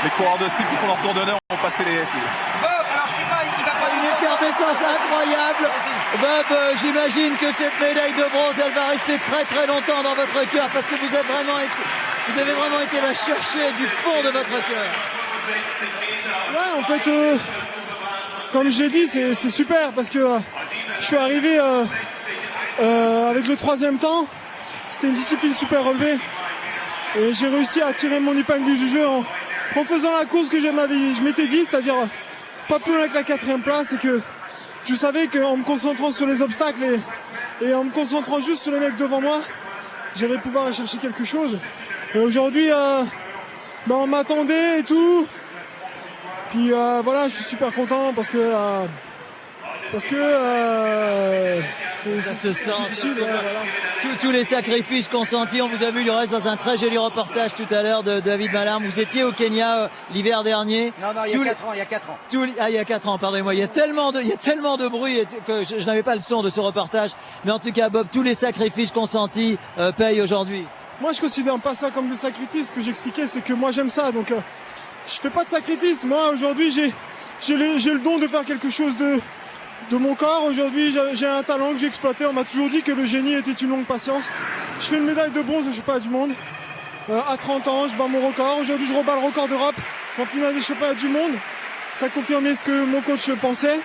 les coureurs de style qui font leur tour d'honneur ont passé les SI. Bob, alors je sais pas, il va pas Une effervescence incroyable. Bob, j'imagine que cette médaille de bronze, elle va rester très très longtemps dans votre cœur parce que vous avez vraiment été la chercher du fond de votre cœur. Ouais, en fait, comme je l'ai dit, c'est super parce que je suis arrivé avec le 3e temps. C'était une discipline super relevée et j'ai réussi à tirer mon épingle du jeu en faisant la course que je m'étais dit, c'est-à-dire pas plus loin que la 4e place, et que je savais qu'en me concentrant sur les obstacles et en me concentrant juste sur les mecs devant moi, j'allais pouvoir aller chercher quelque chose. Et aujourd'hui, on m'attendait et tout. Puis voilà, je suis super content parce que ça se sent. difficile, ouais, voilà. Tous les sacrifices consentis, on vous a vu du reste dans un très joli reportage tout à l'heure de David Malarme. Vous étiez au Kenya l'hiver dernier. Non, il y a 4 ans. Il y a 4 ans, pardonnez-moi. Il y a tellement de bruit que je n'avais pas le son de ce reportage. Mais en tout cas, Bob, tous les sacrifices consentis payent aujourd'hui. Moi, je considère pas ça comme des sacrifices. Ce que j'expliquais, c'est que moi, j'aime ça. Donc, je fais pas de sacrifices. Moi, aujourd'hui, j'ai le don de faire quelque chose de mon corps. Aujourd'hui, j'ai un talent que j'ai exploité. On m'a toujours dit que le génie était une longue patience. Je fais une médaille de bronze au championnat du monde. À 30 ans, je bats mon record. Aujourd'hui, je rebats le record d'Europe en finale des championnats du monde. Ça confirmait ce que mon coach pensait.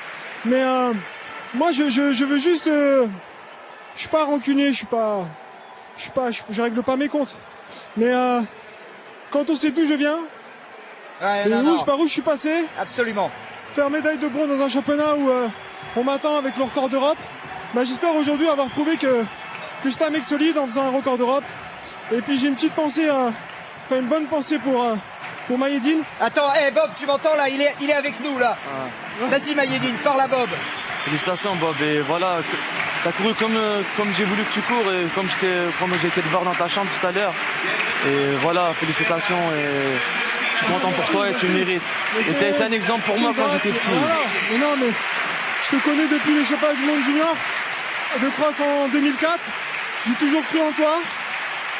Mais moi, je veux juste... je suis pas rancunier, je règle pas mes comptes. Mais quand on sait d'où je viens, par où je suis passé, Absolument. faire médaille de bronze dans un championnat où on m'attend avec le record d'Europe, j'espère aujourd'hui avoir prouvé que j'étais un mec solide en faisant un record d'Europe. Et puis j'ai une petite pensée, une bonne pensée pour Mayedine. Attends, Bob, tu m'entends là, il est avec nous là. Vas-y Mayedine, parle à Bob. Félicitations Bob, et voilà, t'as couru comme j'ai voulu que tu cours et comme j'ai été te voir dans ta chambre tout à l'heure. Et voilà, félicitations, et je suis content pour toi et tu mérites. Et t'as été un exemple pour moi quand j'étais petit. Voilà. Mais non, mais je te connais depuis les championnats du monde junior de cross en 2004. J'ai toujours cru en toi.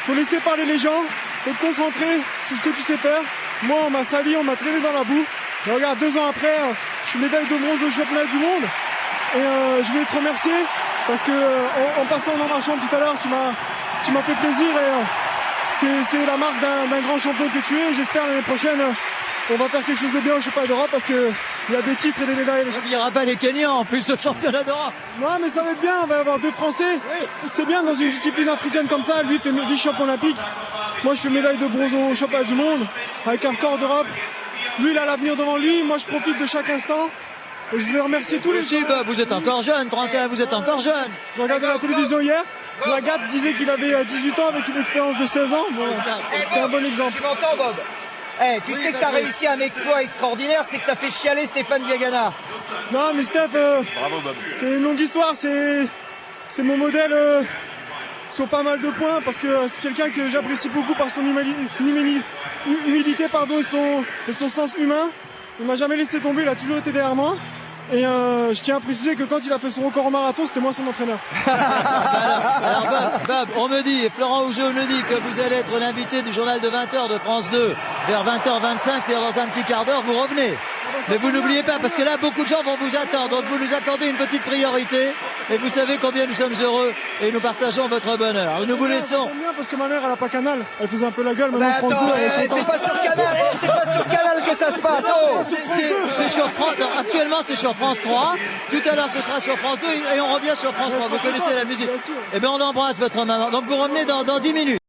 Faut laisser parler les gens, faut te concentrer sur ce que tu sais faire. Moi, on m'a sali, on m'a traîné dans la boue. Et regarde, 2 ans après, je suis médaille de bronze au championnat du monde. Et je voulais te remercier parce que en passant dans ma chambre tout à l'heure, tu m'as fait plaisir, et c'est la marque d'un grand champion que tu es. J'espère l'année prochaine, on va faire quelque chose de bien au championnat d'Europe parce que il y a des titres et des médailles. Il n'y aura pas les Kenyans en plus au championnat d'Europe. Non, mais ça va être bien, on va avoir 2 Français. Oui. C'est bien dans une discipline africaine comme ça. Lui fait vice-champion olympique. Moi, je fais médaille de bronze au championnat du monde avec un record d'Europe. Lui, il a l'avenir devant lui. Moi, je profite de chaque instant. Et je voulais remercier tous les gens. Bob, vous êtes encore jeune, 31, vous êtes encore jeune. J'ai regardé la télévision hier. Lagarde disait qu'il avait 18 ans avec une expérience de 16 ans. Bon, c'est un bon exemple. Tu m'entends Bob? Tu sais que tu as réussi un exploit extraordinaire, c'est que tu as fait chialer Stéphane Diagana. Non, mais Steph, Bravo Bob. c'est une longue histoire. C'est mon modèle sur pas mal de points parce que c'est quelqu'un que j'apprécie beaucoup par son humilité, et son sens humain. Il m'a jamais laissé tomber, il a toujours été derrière moi. Et je tiens à préciser que quand il a fait son record en marathon, c'était moi son entraîneur. Alors Bob, on me dit, et Florent Hougeot me dit que vous allez être l'invité du journal de 20h de France 2 vers 20h25, c'est-à-dire dans un petit quart d'heure, vous revenez. Mais vous n'oubliez pas, parce que là, beaucoup de gens vont vous attendre, donc vous nous accordez une petite priorité, et vous savez combien nous sommes heureux, et nous partageons votre bonheur. Alors, nous vous laissons. J'aime bien parce que ma mère, elle a pas Canal. Elle faisait un peu la gueule, maintenant France 2, elle est c'est contente. pas sur Canal, c'est pas sur Canal que ça se passe. Oh. C'est sur France, non, actuellement c'est sur France 3, tout à l'heure ce sera sur France 2, et on revient sur France 3, vous connaissez la musique. Bien sûr. Eh bien on embrasse votre maman, donc vous revenez dans 10 minutes.